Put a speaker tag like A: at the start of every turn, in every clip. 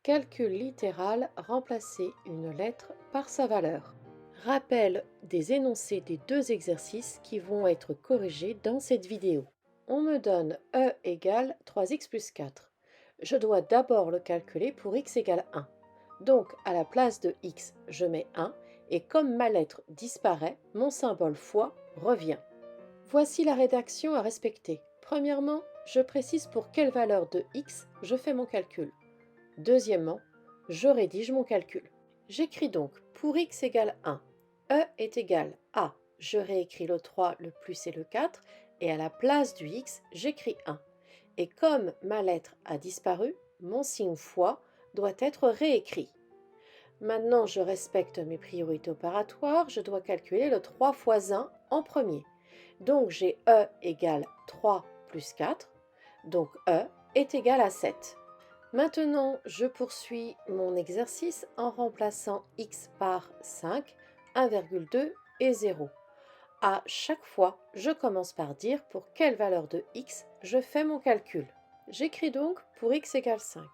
A: Calcul littéral, remplacer une lettre par sa valeur. Rappel des énoncés des deux exercices qui vont être corrigés dans cette vidéo. On me donne e égale 3x plus 4. Je dois d'abord le calculer pour x égale 1. Donc à la place de x, je mets 1 et comme ma lettre disparaît, mon symbole fois revient. Voici la rédaction à respecter. Premièrement, je précise pour quelle valeur de x je fais mon calcul. Deuxièmement, je rédige mon calcul. J'écris donc pour x égale 1, e est égal à, je réécris le 3, le plus et le 4, et à la place du x, j'écris 1. Et comme ma lettre a disparu, mon signe fois doit être réécrit. Maintenant, je respecte mes priorités opératoires, je dois calculer le 3 fois 1 en premier. Donc j'ai e égale 3 plus 4, donc e est égal à 7. Maintenant, je poursuis mon exercice en remplaçant x par 5, 1,2 et 0. À chaque fois, je commence par dire pour quelle valeur de x je fais mon calcul. J'écris donc pour x égale 5.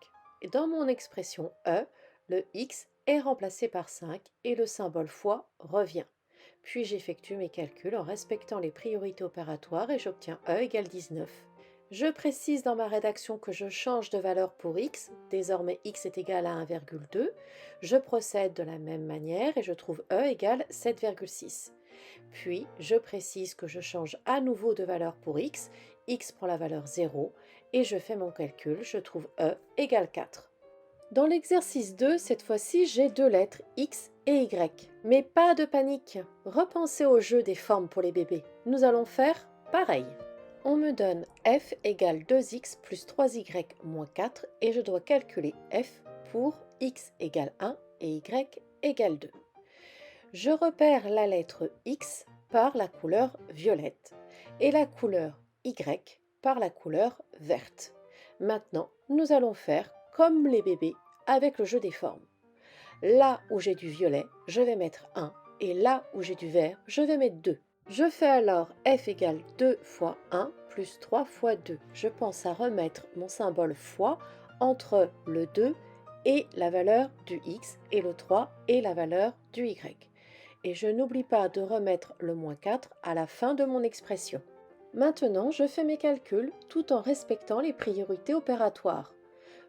A: Et dans mon expression e, le x est remplacé par 5 et le symbole fois revient. Puis j'effectue mes calculs en respectant les priorités opératoires et j'obtiens e égale 19. Je précise dans ma rédaction que je change de valeur pour x, désormais x est égal à 1,2. Je procède de la même manière et je trouve e égale 7,6. Puis je précise que je change à nouveau de valeur pour x prend la valeur 0 et je fais mon calcul, je trouve e égale 4. Dans l'exercice 2, cette fois-ci, j'ai deux lettres x et y. Mais pas de panique, repensez au jeu des formes pour les bébés. Nous allons faire pareil. On me donne f égale 2x plus 3y moins 4 et je dois calculer f pour x égale 1 et y égale 2. Je repère la lettre x par la couleur violette et la couleur y par la couleur verte. Maintenant, nous allons faire comme les bébés avec le jeu des formes. Là où j'ai du violet, je vais mettre 1 et là où j'ai du vert, je vais mettre 2. Je fais alors f égale 2 fois 1 plus 3 fois 2. Je pense à remettre mon symbole fois entre le 2 et la valeur du x et le 3 et la valeur du y. Et je n'oublie pas de remettre le moins 4 à la fin de mon expression. Maintenant, je fais mes calculs tout en respectant les priorités opératoires.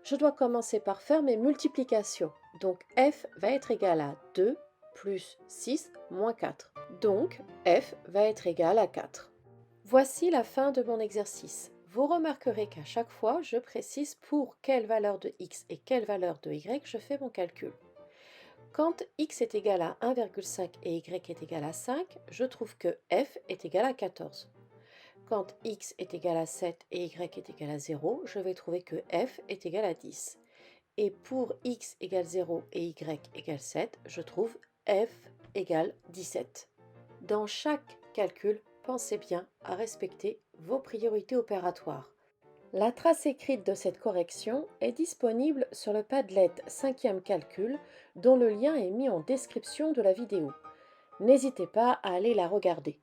A: Je dois commencer par faire mes multiplications. Donc f va être égal à 2 plus 6 moins 4. Donc f va être égal à 4. Voici la fin de mon exercice. Vous remarquerez qu'à chaque fois, je précise pour quelle valeur de x et quelle valeur de y je fais mon calcul. Quand x est égal à 1,5 et y est égal à 5, je trouve que f est égal à 14. Quand x est égal à 7 et y est égal à 0, je vais trouver que f est égal à 10. Et pour x égale 0 et y égale 7, je trouve f égale 17. Dans chaque calcul, pensez bien à respecter vos priorités opératoires. La trace écrite de cette correction est disponible sur le Padlet 5e calcul dont le lien est mis en description de la vidéo. N'hésitez pas à aller la regarder.